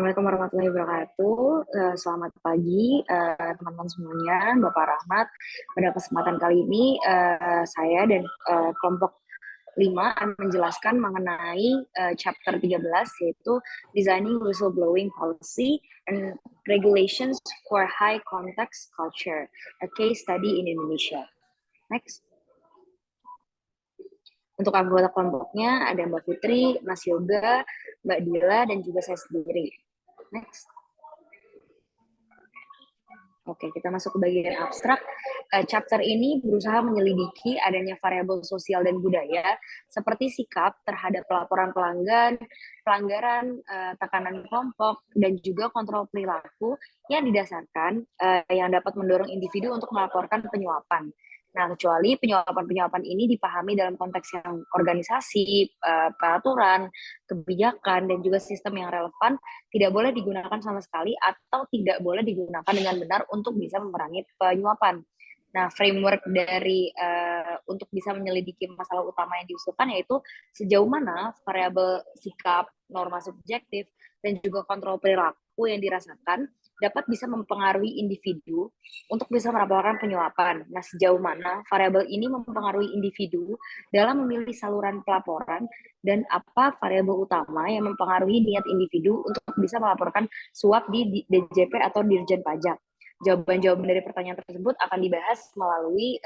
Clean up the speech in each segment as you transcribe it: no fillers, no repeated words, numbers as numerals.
Assalamualaikum warahmatullahi wabarakatuh. Selamat pagi, teman-teman semuanya, Bapak Rahmat. Pada kesempatan kali ini, saya dan kelompok 5 akan menjelaskan mengenai chapter 13, yaitu Designing Whistleblowing Policy and Regulations for High Context Culture, a Case Study in Indonesia. Next. Untuk anggota kelompoknya ada Mbak Putri, Mas Yoga, Mbak Dila, dan juga saya sendiri. Next. Oke, kita masuk ke bagian abstrak. Chapter ini berusaha menyelidiki adanya variabel sosial dan budaya seperti sikap terhadap pelaporan pelanggaran, tekanan kelompok, dan juga kontrol perilaku yang didasarkan yang dapat mendorong individu untuk melaporkan penyuapan. Nah, kecuali penyuapan-penyuapan ini dipahami dalam konteks yang organisasi, peraturan, kebijakan, dan juga sistem yang relevan, tidak boleh digunakan sama sekali atau tidak boleh digunakan dengan benar untuk bisa memerangi penyuapan. Nah, framework dari untuk bisa menyelidiki masalah utama yang diusulkan yaitu sejauh mana variabel sikap, norma subjektif, dan juga kontrol perilaku yang dirasakan dapat bisa mempengaruhi individu untuk bisa melaporkan penyuapan. Nah, sejauh mana variabel ini mempengaruhi individu dalam memilih saluran pelaporan dan apa variabel utama yang mempengaruhi niat individu untuk bisa melaporkan suap di DJP atau Dirjen Pajak. Jawaban-jawaban dari pertanyaan tersebut akan dibahas melalui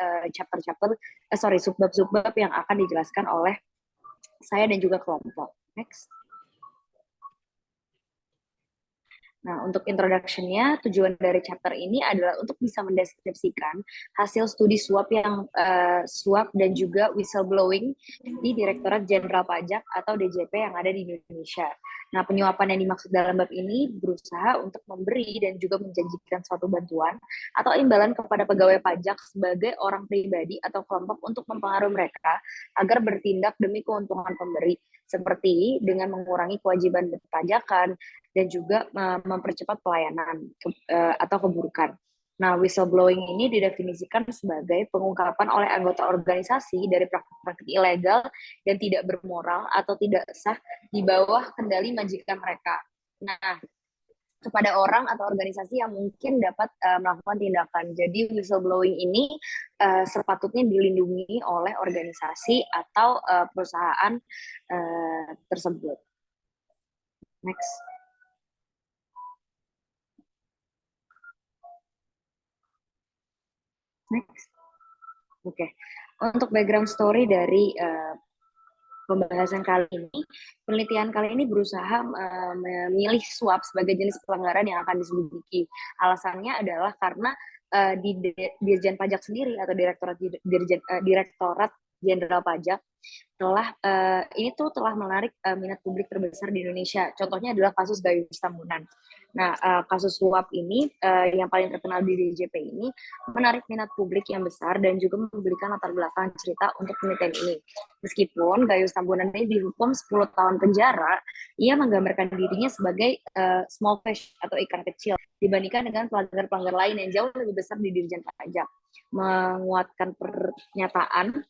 subbab-subbab yang akan dijelaskan oleh saya dan juga kelompok. Next. Nah, untuk introduction-nya, tujuan dari chapter ini adalah untuk bisa mendeskripsikan hasil studi suap dan juga whistleblowing di Direktorat Jenderal Pajak atau DJP yang ada di Indonesia. Nah, penyuapan yang dimaksud dalam bab ini berusaha untuk memberi dan juga menjanjikan suatu bantuan atau imbalan kepada pegawai pajak sebagai orang pribadi atau kelompok untuk mempengaruhi mereka agar bertindak demi keuntungan pemberi, seperti dengan mengurangi kewajiban perpajakan, dan juga mempercepat pelayanan atau keburukan. Nah, whistleblowing ini didefinisikan sebagai pengungkapan oleh anggota organisasi dari praktik-praktik ilegal dan tidak bermoral atau tidak sah di bawah kendali majikan mereka. Nah, kepada orang atau organisasi yang mungkin dapat melakukan tindakan. Jadi whistleblowing ini sepatutnya dilindungi oleh organisasi atau perusahaan tersebut. Next. Next. Oke. Untuk background story dari pembahasan kali ini, penelitian kali ini berusaha memilih suap sebagai jenis pelanggaran yang akan diselidiki. Alasannya adalah karena di Dirjen Pajak sendiri atau Direktorat Jenderal Pajak ini telah menarik minat publik terbesar di Indonesia. Contohnya adalah kasus Gayus Tambunan. Nah, kasus suap ini yang paling terkenal di DJP ini menarik minat publik yang besar dan juga memberikan latar belakang cerita untuk penelitian ini. Meskipun Gayus Tambunan ini dihukum 10 tahun penjara, ia menggambarkan dirinya sebagai small fish atau ikan kecil dibandingkan dengan pelanggar-pelanggar lain yang jauh lebih besar di Dirjen Pajak. Menguatkan pernyataan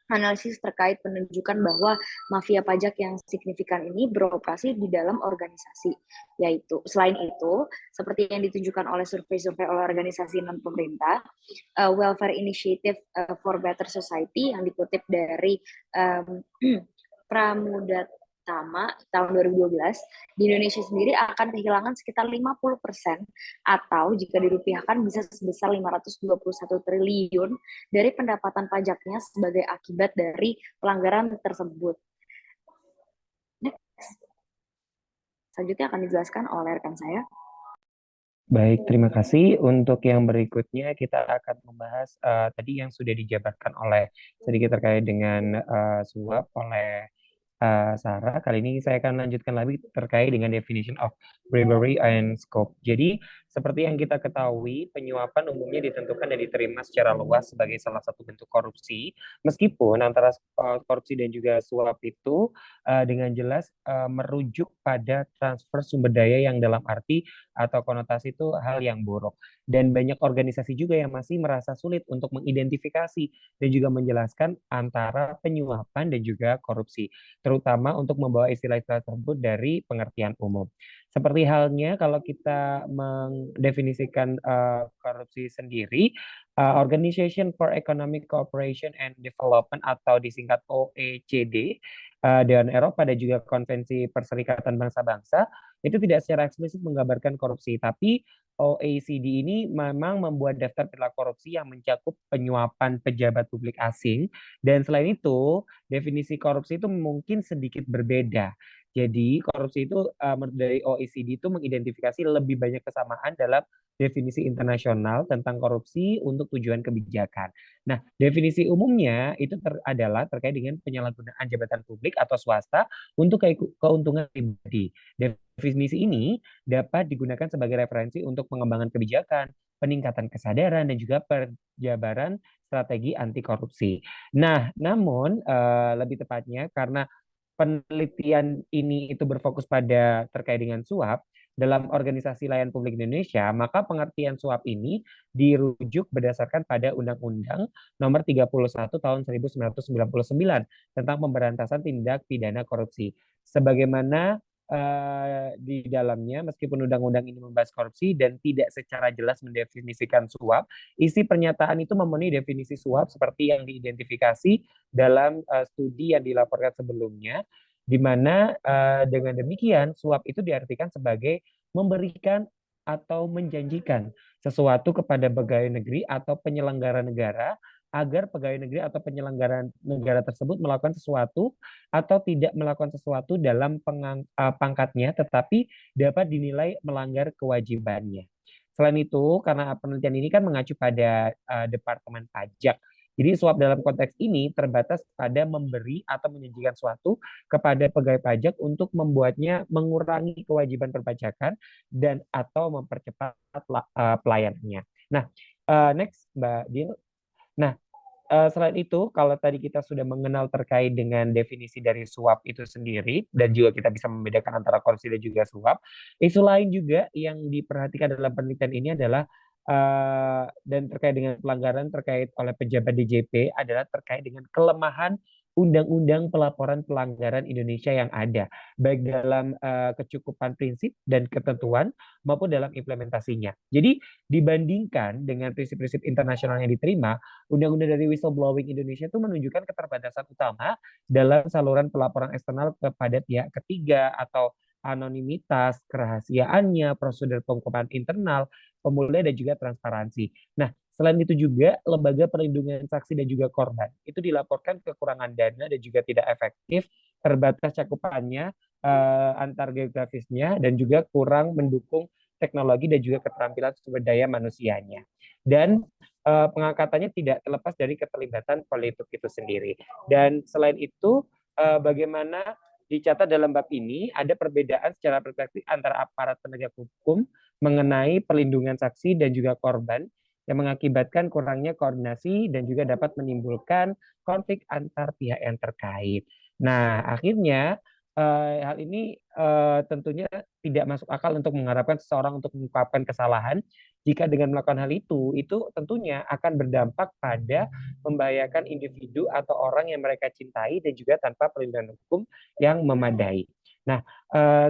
analisis terkait penunjukan bahwa mafia pajak yang signifikan ini beroperasi di dalam organisasi. Yaitu, selain itu, seperti yang ditunjukkan oleh survei-survei oleh organisasi non-pemerintah, Welfare Initiative for Better Society yang dikutip dari Pramudatama tahun 2012, di Indonesia sendiri akan kehilangan sekitar 50% atau jika dirupiahkan bisa sebesar 521 triliun dari pendapatan pajaknya sebagai akibat dari pelanggaran tersebut. Next. Selanjutnya akan dijelaskan oleh rekan saya. Baik, terima kasih. Untuk yang berikutnya kita akan membahas tadi yang sudah dijabarkan oleh sedikit terkait dengan suap oleh Sarah. Kali ini saya akan lanjutkan lagi terkait dengan definition of bribery and scope. Jadi, seperti yang kita ketahui, penyuapan umumnya ditentukan dan diterima secara luas sebagai salah satu bentuk korupsi. Meskipun antara korupsi dan juga suap itu dengan jelas merujuk pada transfer sumber daya yang dalam arti atau konotasi itu hal yang buruk. Dan banyak organisasi juga yang masih merasa sulit untuk mengidentifikasi dan juga menjelaskan antara penyuapan dan juga korupsi, terutama untuk membawa istilah-istilah tersebut dari pengertian umum. Seperti halnya kalau kita mendefinisikan korupsi sendiri, Organization for Economic Cooperation and Development atau disingkat OECD, Dewan Eropa dan juga Konvensi Perserikatan Bangsa-Bangsa itu tidak secara eksplisit menggambarkan korupsi, tapi OECD ini memang membuat daftar perilaku korupsi yang mencakup penyuapan pejabat publik asing, dan selain itu definisi korupsi itu mungkin sedikit berbeda. Jadi korupsi itu dari OECD itu mengidentifikasi lebih banyak kesamaan dalam definisi internasional tentang korupsi untuk tujuan kebijakan. Nah, definisi umumnya itu adalah terkait dengan penyalahgunaan jabatan publik atau swasta untuk keuntungan pribadi. Definisi ini dapat digunakan sebagai referensi untuk pengembangan kebijakan, peningkatan kesadaran, dan juga perjabaran strategi anti korupsi. Nah, namun lebih tepatnya karena penelitian ini itu berfokus pada terkait dengan suap dalam Organisasi Layanan Publik Indonesia, maka pengertian suap ini dirujuk berdasarkan pada Undang-Undang Nomor 31 Tahun 1999 tentang pemberantasan tindak pidana korupsi. Sebagaimana di dalamnya, meskipun undang-undang ini membahas korupsi dan tidak secara jelas mendefinisikan suap, isi pernyataan itu memenuhi definisi suap seperti yang diidentifikasi dalam studi yang dilaporkan sebelumnya, di mana dengan demikian suap itu diartikan sebagai memberikan atau menjanjikan sesuatu kepada pegawai negeri atau penyelenggara negara agar pegawai negeri atau penyelenggara negara tersebut melakukan sesuatu atau tidak melakukan sesuatu dalam pangkatnya tetapi dapat dinilai melanggar kewajibannya. Selain itu, karena penelitian ini kan mengacu pada Departemen Pajak, jadi suap dalam konteks ini terbatas pada memberi atau menjanjikan suatu kepada pegawai pajak untuk membuatnya mengurangi kewajiban perpajakan dan atau mempercepat pelayanannya. Nah, next Mbak Dil. Nah, selain itu, kalau tadi kita sudah mengenal terkait dengan definisi dari suap itu sendiri, dan juga kita bisa membedakan antara korupsi dan juga suap, isu lain juga yang diperhatikan dalam penelitian ini adalah dan terkait dengan pelanggaran terkait oleh pejabat DJP adalah terkait dengan kelemahan undang-undang pelaporan pelanggaran Indonesia yang ada, baik dalam kecukupan prinsip dan ketentuan maupun dalam implementasinya. Jadi dibandingkan dengan prinsip-prinsip internasional yang diterima, undang-undang dari whistleblowing Indonesia itu menunjukkan keterbatasan utama dalam saluran pelaporan eksternal kepada pihak ketiga atau anonimitas, kerahasiaannya, prosedur pengungkapan internal, pemulihan dan juga transparansi. Nah, selain itu juga lembaga perlindungan saksi dan juga korban itu dilaporkan kekurangan dana dan juga tidak efektif, terbatas cakupannya antar geografisnya dan juga kurang mendukung teknologi dan juga keterampilan sumber daya manusianya. Dan pengangkatannya tidak terlepas dari keterlibatan politik itu sendiri. Dan selain itu, bagaimana dicatat dalam bab ini ada perbedaan secara perspektif antara aparat penegak hukum mengenai perlindungan saksi dan juga korban yang mengakibatkan kurangnya koordinasi dan juga dapat menimbulkan konflik antar pihak yang terkait. Nah, akhirnya hal ini tentunya tidak masuk akal untuk mengharapkan seseorang untuk mengungkapkan kesalahan jika dengan melakukan hal itu tentunya akan berdampak pada membahayakan individu atau orang yang mereka cintai dan juga tanpa perlindungan hukum yang memadai. Nah,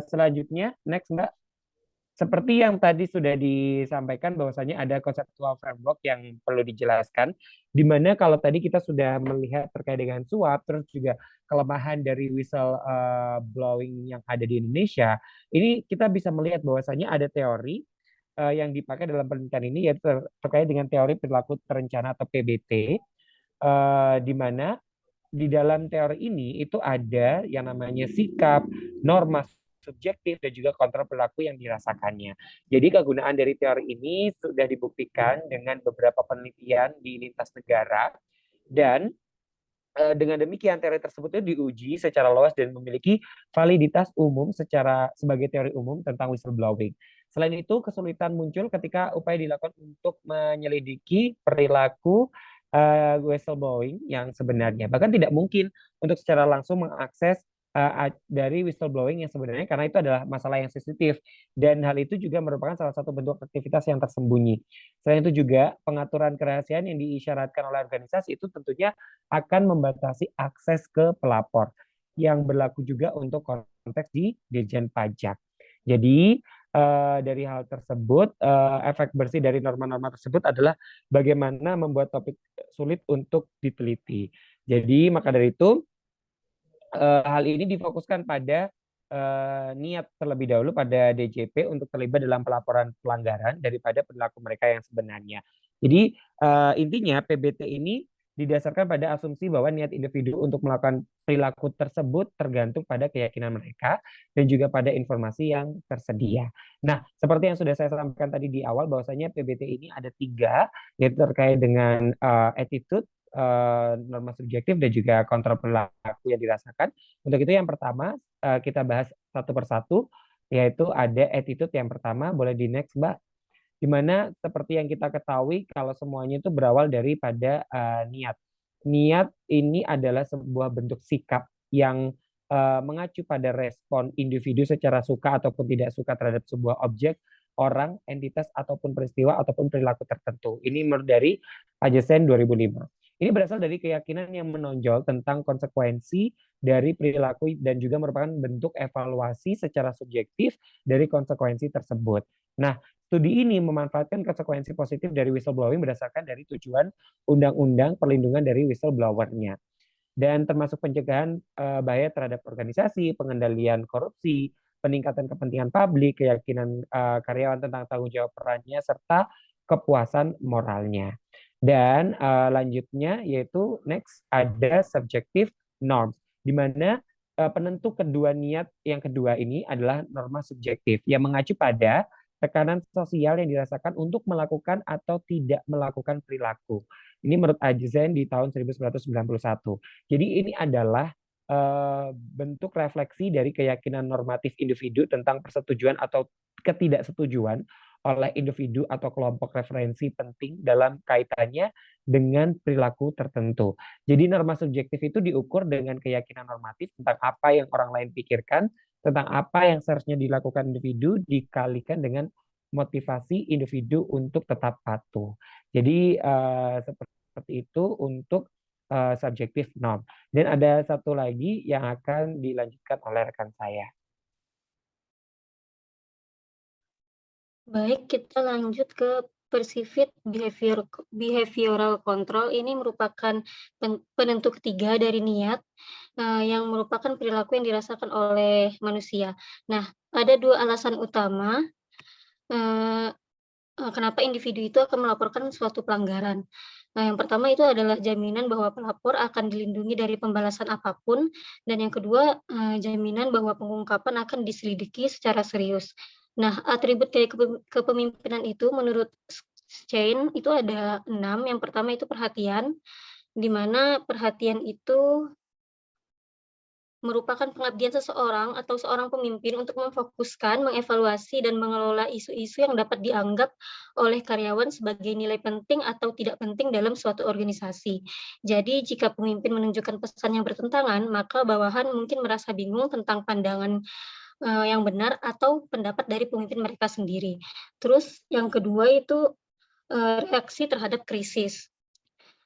selanjutnya, next Mbak, seperti yang tadi sudah disampaikan bahwasanya ada conceptual framework yang perlu dijelaskan, di mana kalau tadi kita sudah melihat terkait dengan suap, terus juga kelemahan dari whistle blowing yang ada di Indonesia, ini kita bisa melihat bahwasanya ada teori yang dipakai dalam penelitian ini yaitu terkait dengan teori perilaku terencana atau PBT, di mana di dalam teori ini itu ada yang namanya sikap, norma subjektif dan juga kontrol perilaku yang dirasakannya. Jadi kegunaan dari teori ini sudah dibuktikan dengan beberapa penelitian di lintas negara dan dengan demikian teori tersebut itu diuji secara luas dan memiliki validitas umum sebagai teori umum tentang whistleblowing. Selain itu, kesulitan muncul ketika upaya dilakukan untuk menyelidiki perilaku whistleblowing yang sebenarnya. Bahkan tidak mungkin untuk secara langsung mengakses dari whistleblowing yang sebenarnya karena itu adalah masalah yang sensitif dan hal itu juga merupakan salah satu bentuk aktivitas yang tersembunyi. Selain itu juga pengaturan kerahasiaan yang diisyaratkan oleh organisasi itu tentunya akan membatasi akses ke pelapor yang berlaku juga untuk konteks di Dirjen Pajak. Jadi dari hal tersebut, efek bersih dari norma-norma tersebut adalah bagaimana membuat topik sulit untuk diteliti. Jadi maka dari itu hal ini difokuskan pada niat terlebih dahulu pada DJP untuk terlibat dalam pelaporan pelanggaran daripada perilaku mereka yang sebenarnya. Jadi intinya PBT ini didasarkan pada asumsi bahwa niat individu untuk melakukan perilaku tersebut tergantung pada keyakinan mereka dan juga pada informasi yang tersedia. Nah, seperti yang sudah saya sampaikan tadi di awal bahwasanya PBT ini ada 3, yaitu terkait dengan attitude, norma subjektif dan juga kontrol perilaku yang dirasakan. Untuk itu yang pertama kita bahas satu persatu, yaitu ada attitude yang pertama. Boleh di next, Mbak. Dimana seperti yang kita ketahui kalau semuanya itu berawal daripada niat. Niat ini adalah sebuah bentuk sikap yang mengacu pada respon individu secara suka ataupun tidak suka terhadap sebuah objek, orang, entitas, ataupun peristiwa, ataupun perilaku tertentu. Ini menurut dari Ajesen 2005. Ini berasal dari keyakinan yang menonjol tentang konsekuensi dari perilaku dan juga merupakan bentuk evaluasi secara subjektif dari konsekuensi tersebut. Nah, studi ini memanfaatkan konsekuensi positif dari whistleblowing berdasarkan dari tujuan undang-undang perlindungan dari whistleblower-nya dan termasuk pencegahan bahaya terhadap organisasi, pengendalian korupsi, peningkatan kepentingan publik, keyakinan karyawan tentang tanggung jawab perannya serta kepuasan moralnya. Dan lanjutnya yaitu next ada subjective norms di mana penentu kedua niat yang kedua ini adalah norma subjektif yang mengacu pada tekanan sosial yang dirasakan untuk melakukan atau tidak melakukan perilaku. Ini menurut Ajzen di tahun 1991. Jadi ini adalah bentuk refleksi dari keyakinan normatif individu tentang persetujuan atau ketidaksetujuan oleh individu atau kelompok referensi penting dalam kaitannya dengan perilaku tertentu. Jadi norma subjektif itu diukur dengan keyakinan normatif tentang apa yang orang lain pikirkan, tentang apa yang seharusnya dilakukan individu dikalikan dengan motivasi individu untuk tetap patuh. Jadi seperti itu untuk subjective norm. Dan ada satu lagi yang akan dilanjutkan oleh rekan saya. Baik, kita lanjut ke perceived behavioral control. Ini merupakan penentu ketiga dari niat, yang merupakan perilaku yang dirasakan oleh manusia. Nah, ada 2 alasan utama, eee kenapa individu itu akan melaporkan suatu pelanggaran. Nah, yang pertama itu adalah jaminan bahwa pelapor akan dilindungi dari pembalasan apapun, dan yang kedua, jaminan bahwa pengungkapan akan diselidiki secara serius. Nah, atribut dari kepemimpinan itu menurut Stein itu ada 6. Yang pertama itu perhatian, di mana perhatian itu merupakan pengabdian seseorang atau seorang pemimpin untuk memfokuskan, mengevaluasi, dan mengelola isu-isu yang dapat dianggap oleh karyawan sebagai nilai penting atau tidak penting dalam suatu organisasi. Jadi, jika pemimpin menunjukkan pesan yang bertentangan, maka bawahan mungkin merasa bingung tentang pandangan yang benar atau pendapat dari pemimpin mereka sendiri. Terus yang kedua itu reaksi terhadap krisis.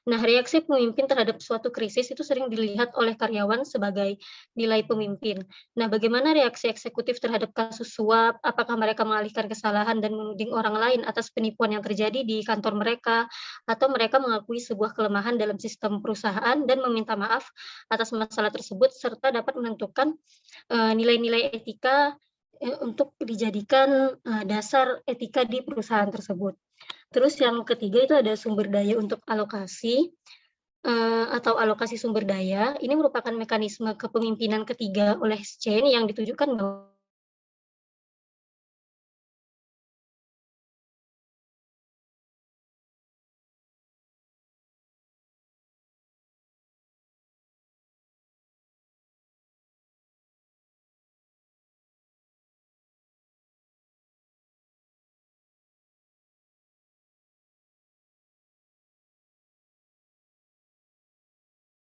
Nah, reaksi pemimpin terhadap suatu krisis itu sering dilihat oleh karyawan sebagai nilai pemimpin. Nah, bagaimana reaksi eksekutif terhadap kasus suap? Apakah mereka mengalihkan kesalahan dan menuding orang lain atas penipuan yang terjadi di kantor mereka? Atau mereka mengakui sebuah kelemahan dalam sistem perusahaan dan meminta maaf atas masalah tersebut, serta dapat menentukan nilai-nilai etika untuk dijadikan dasar etika di perusahaan tersebut. Terus yang ketiga itu ada sumber daya untuk alokasi, atau alokasi sumber daya. Ini merupakan mekanisme kepemimpinan ketiga oleh Stein yang ditujukan bahwa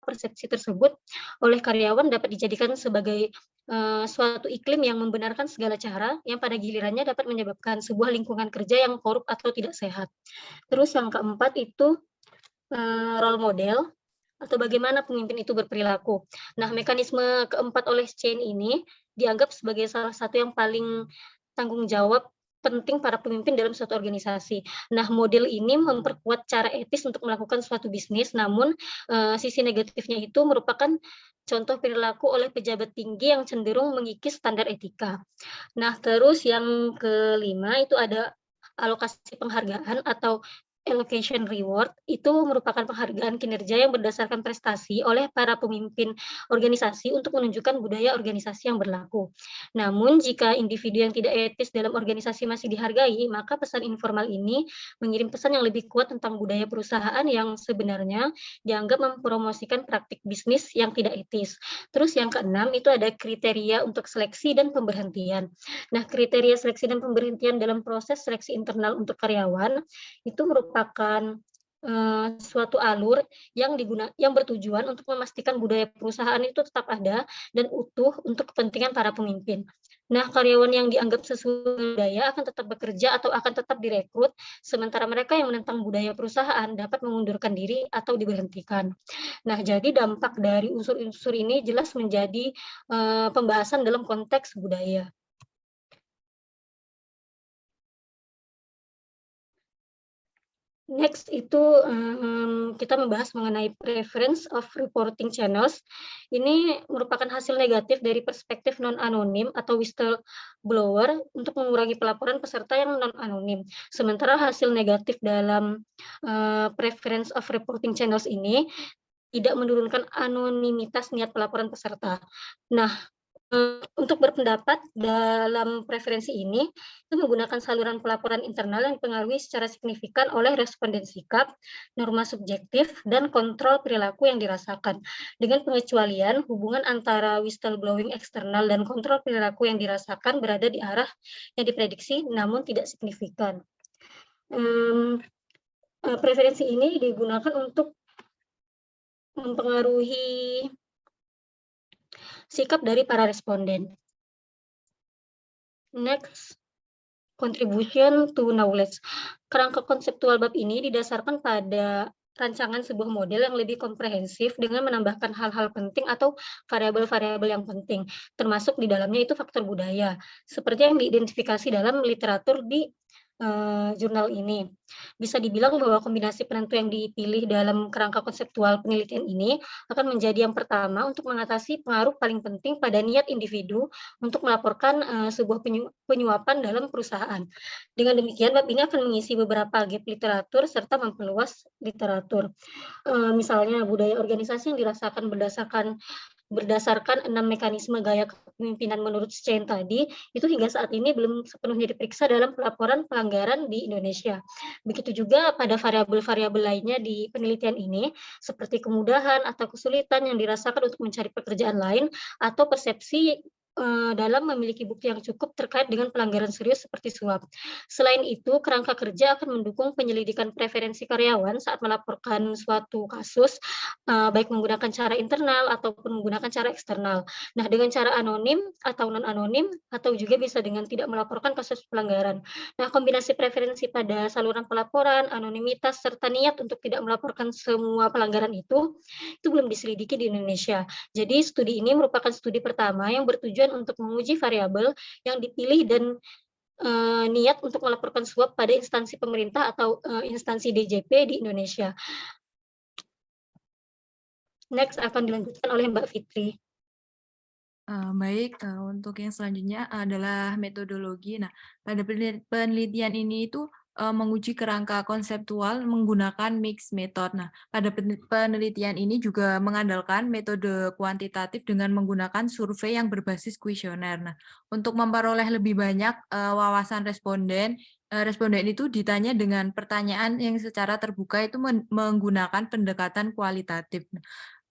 persepsi tersebut oleh karyawan dapat dijadikan sebagai suatu iklim yang membenarkan segala cara yang pada gilirannya dapat menyebabkan sebuah lingkungan kerja yang korup atau tidak sehat. Terus yang keempat itu role model atau bagaimana pemimpin itu berperilaku. Nah, mekanisme keempat oleh Stein ini dianggap sebagai salah satu yang paling tanggung jawab penting para pemimpin dalam suatu organisasi. Nah, model ini memperkuat cara etis untuk melakukan suatu bisnis, namun sisi negatifnya itu merupakan contoh perilaku oleh pejabat tinggi yang cenderung mengikis standar etika. Nah, terus yang kelima itu ada alokasi penghargaan atau allocation reward, itu merupakan penghargaan kinerja yang berdasarkan prestasi oleh para pemimpin organisasi untuk menunjukkan budaya organisasi yang berlaku. Namun, jika individu yang tidak etis dalam organisasi masih dihargai, maka pesan informal ini mengirim pesan yang lebih kuat tentang budaya perusahaan yang sebenarnya dianggap mempromosikan praktik bisnis yang tidak etis. Terus yang keenam itu ada kriteria untuk seleksi dan pemberhentian. Nah, kriteria seleksi dan pemberhentian dalam proses seleksi internal untuk karyawan itu merupakan suatu alur yang bertujuan untuk memastikan budaya perusahaan itu tetap ada dan utuh untuk kepentingan para pemimpin. Nah, karyawan yang dianggap sesuai budaya akan tetap bekerja atau akan tetap direkrut, sementara mereka yang menentang budaya perusahaan dapat mengundurkan diri atau diberhentikan. Nah, jadi dampak dari unsur-unsur ini jelas menjadi pembahasan dalam konteks budaya. Next itu kita membahas mengenai preference of reporting channels. Ini merupakan hasil negatif dari perspektif non-anonim atau whistleblower untuk mengurangi pelaporan peserta yang non-anonim. Sementara hasil negatif dalam preference of reporting channels ini tidak menurunkan anonimitas niat pelaporan peserta. Nah, untuk berpendapat dalam preferensi ini, itu menggunakan saluran pelaporan internal yang dipengaruhi secara signifikan oleh responden sikap, norma subjektif, dan kontrol perilaku yang dirasakan. Dengan pengecualian, hubungan antara whistleblowing eksternal dan kontrol perilaku yang dirasakan berada di arah yang diprediksi, namun tidak signifikan. Preferensi ini digunakan untuk mempengaruhi sikap dari para responden. Next, contribution to knowledge. Kerangka konseptual bab ini didasarkan pada rancangan sebuah model yang lebih komprehensif dengan menambahkan hal-hal penting atau variabel-variabel yang penting, termasuk di dalamnya itu faktor budaya, seperti yang diidentifikasi dalam literatur di jurnal ini. Bisa dibilang bahwa kombinasi penentu yang dipilih dalam kerangka konseptual penelitian ini akan menjadi yang pertama untuk mengatasi pengaruh paling penting pada niat individu untuk melaporkan sebuah penyuapan dalam perusahaan. Dengan demikian, bab ini akan mengisi beberapa gap literatur serta memperluas literatur. Misalnya budaya organisasi yang dirasakan berdasarkan 6 mekanisme gaya kepemimpinan menurut Stein tadi, itu hingga saat ini belum sepenuhnya diperiksa dalam pelaporan pelanggaran di Indonesia. Begitu juga pada variabel-variabel lainnya di penelitian ini, seperti kemudahan atau kesulitan yang dirasakan untuk mencari pekerjaan lain, atau persepsi dalam memiliki bukti yang cukup terkait dengan pelanggaran serius seperti suap. Selain itu, kerangka kerja akan mendukung penyelidikan preferensi karyawan saat melaporkan suatu kasus, baik menggunakan cara internal ataupun menggunakan cara eksternal. Nah, dengan cara anonim atau non-anonim, atau juga bisa dengan tidak melaporkan kasus pelanggaran. Nah, kombinasi preferensi pada saluran pelaporan, anonimitas, serta niat untuk tidak melaporkan semua pelanggaran itu belum diselidiki di Indonesia. Jadi, studi ini merupakan studi pertama yang bertujuan untuk menguji variabel yang dipilih dan niat untuk melaporkan suap pada instansi pemerintah atau instansi DJP di Indonesia. Next akan dilanjutkan oleh Mbak Fitri. Baik, untuk yang selanjutnya adalah metodologi. Nah, pada penelitian ini itu menguji kerangka konseptual menggunakan mixed method. Nah, pada penelitian ini juga mengandalkan metode kuantitatif dengan menggunakan survei yang berbasis kuesioner. Nah, untuk memperoleh lebih banyak wawasan responden itu ditanya dengan pertanyaan yang secara terbuka itu menggunakan pendekatan kualitatif.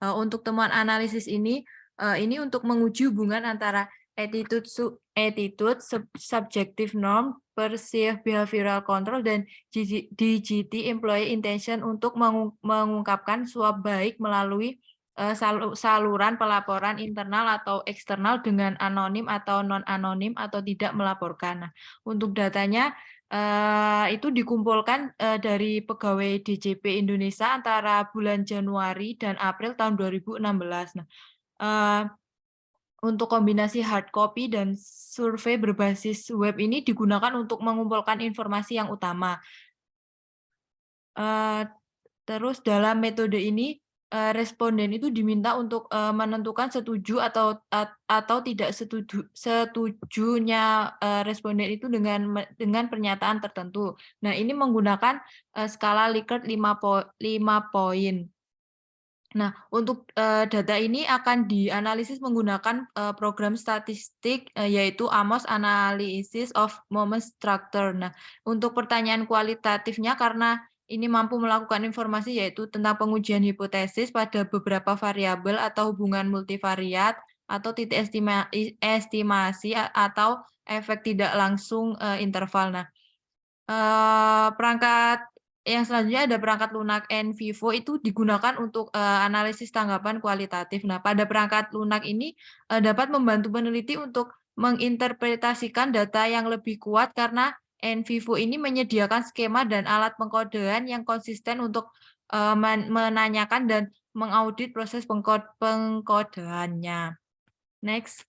Untuk temuan analisis ini untuk menguji hubungan antara attitude, subjective norm, perceived behavioral control, dan DGT, employee intention, untuk mengungkapkan suap baik melalui saluran pelaporan internal atau eksternal dengan anonim atau non-anonim atau tidak melaporkan. Nah, untuk datanya itu dikumpulkan dari pegawai DJP Indonesia antara bulan Januari dan April tahun 2016. Nah, untuk kombinasi hard copy dan survei berbasis web ini digunakan untuk mengumpulkan informasi yang utama. Terus dalam metode ini responden itu diminta untuk menentukan setuju atau tidak setujunya responden itu dengan pernyataan tertentu. Nah, ini menggunakan skala Likert 5 poin. Nah, untuk data ini akan dianalisis menggunakan program statistik yaitu AMOS Analysis of Moment Structure. Nah, untuk pertanyaan kualitatifnya karena ini mampu melakukan informasi yaitu tentang pengujian hipotesis pada beberapa variabel atau hubungan multivariat atau titik estimasi atau efek tidak langsung interval. Nah, perangkat yang selanjutnya ada perangkat lunak NVivo itu digunakan untuk analisis tanggapan kualitatif. Nah, pada perangkat lunak ini dapat membantu peneliti untuk menginterpretasikan data yang lebih kuat karena NVivo ini menyediakan skema dan alat pengkodean yang konsisten untuk menanyakan dan mengaudit proses pengkodeannya. Next.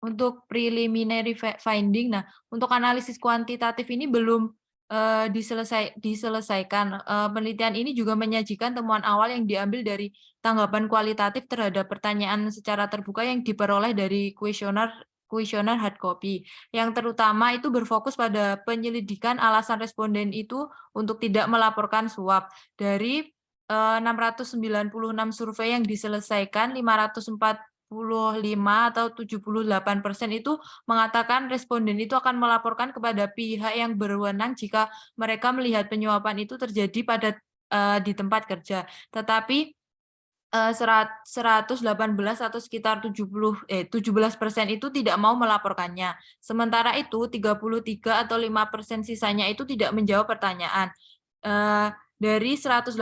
Untuk preliminary finding, nah untuk analisis kuantitatif ini belum diselesaikan. Penelitian ini juga menyajikan temuan awal yang diambil dari tanggapan kualitatif terhadap pertanyaan secara terbuka yang diperoleh dari kuesioner hard copy. Yang terutama itu berfokus pada penyelidikan alasan responden itu untuk tidak melaporkan suap. Dari 696 survei yang diselesaikan, 545 atau 78% itu mengatakan responden itu akan melaporkan kepada pihak yang berwenang jika mereka melihat penyuapan itu terjadi di tempat kerja. Tetapi 118 atau sekitar 17% itu tidak mau melaporkannya. Sementara itu 33 atau 5% sisanya itu tidak menjawab pertanyaan. Dari 118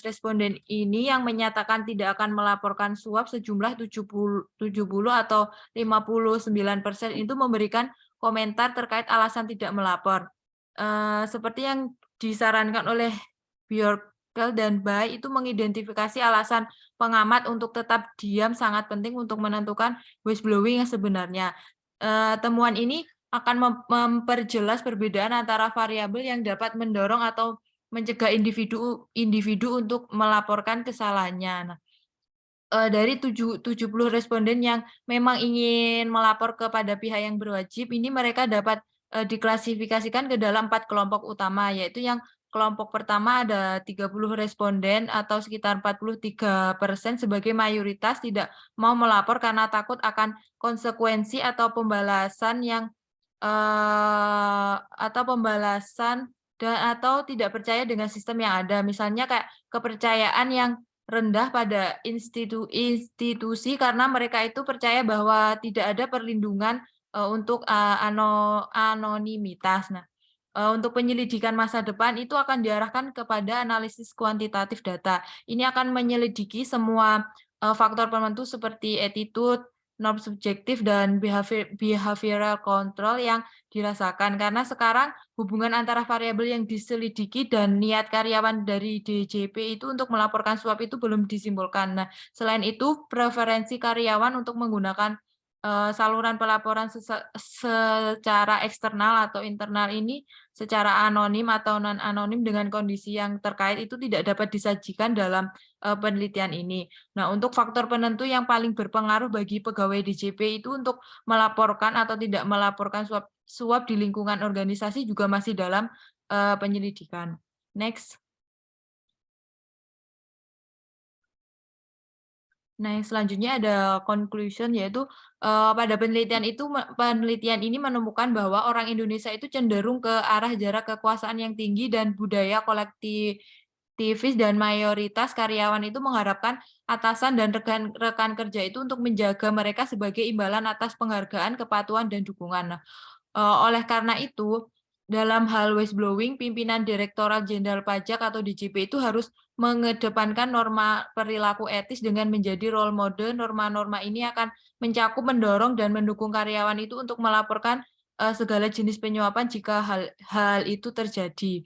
responden ini yang menyatakan tidak akan melaporkan suap sejumlah 70 atau 59% itu memberikan komentar terkait alasan tidak melapor. Seperti yang disarankan oleh Bjorkel dan Bai itu mengidentifikasi alasan pengamat untuk tetap diam sangat penting untuk menentukan whistleblowing yang sebenarnya. Temuan ini akan memperjelas perbedaan antara variabel yang dapat mendorong atau mencegah individu untuk melaporkan kesalahannya. Nah, dari 70 responden yang memang ingin melapor kepada pihak yang berwajib, ini mereka dapat diklasifikasikan ke dalam 4 kelompok utama, yaitu yang kelompok pertama ada 30 responden atau sekitar 43% sebagai mayoritas tidak mau melapor karena takut akan konsekuensi atau pembalasan atau tidak percaya dengan sistem yang ada. Misalnya kayak kepercayaan yang rendah pada institusi karena mereka itu percaya bahwa tidak ada perlindungan untuk anonimitas. Nah, untuk penyelidikan masa depan itu akan diarahkan kepada analisis kuantitatif data. Ini akan menyelidiki semua faktor penentu seperti attitude, norm subjektif, dan behavioral control yang dirasakan. Karena sekarang hubungan antara variabel yang diselidiki dan niat karyawan dari DJP itu untuk melaporkan suap itu belum disimpulkan. Nah, selain itu, preferensi karyawan untuk menggunakan saluran pelaporan secara eksternal atau internal ini secara anonim atau non-anonim dengan kondisi yang terkait itu tidak dapat disajikan dalam penelitian ini. Nah, untuk faktor penentu yang paling berpengaruh bagi pegawai DJP itu untuk melaporkan atau tidak melaporkan suap di lingkungan organisasi juga masih dalam penyelidikan. Next. Nah, yang selanjutnya ada conclusion, yaitu pada penelitian ini menemukan bahwa orang Indonesia itu cenderung ke arah jarak kekuasaan yang tinggi dan budaya kolektivis, dan mayoritas karyawan itu mengharapkan atasan dan rekan kerja itu untuk menjaga mereka sebagai imbalan atas penghargaan, kepatuhan, dan dukungan. Nah, oleh karena itu, dalam hal whistleblowing, pimpinan Direktorat Jenderal Pajak atau DJP itu harus mengedepankan norma perilaku etis dengan menjadi role model. Norma-norma ini akan mencakup mendorong dan mendukung karyawan itu untuk melaporkan segala jenis penyuapan jika hal itu terjadi.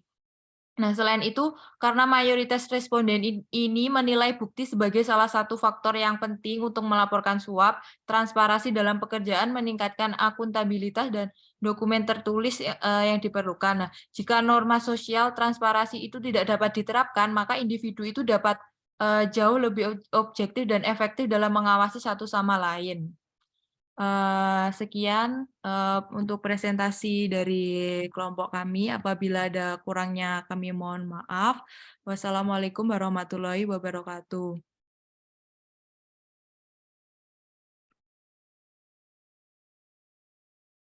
Nah, selain itu, karena mayoritas responden ini menilai bukti sebagai salah satu faktor yang penting untuk melaporkan suap, transparansi dalam pekerjaan meningkatkan akuntabilitas dan dokumen tertulis yang diperlukan. Nah, jika norma sosial transparansi itu tidak dapat diterapkan, maka individu itu dapat jauh lebih objektif dan efektif dalam mengawasi satu sama lain. Sekian untuk presentasi dari kelompok kami. Apabila ada kurangnya kami mohon maaf. Wassalamualaikum warahmatullahi wabarakatuh.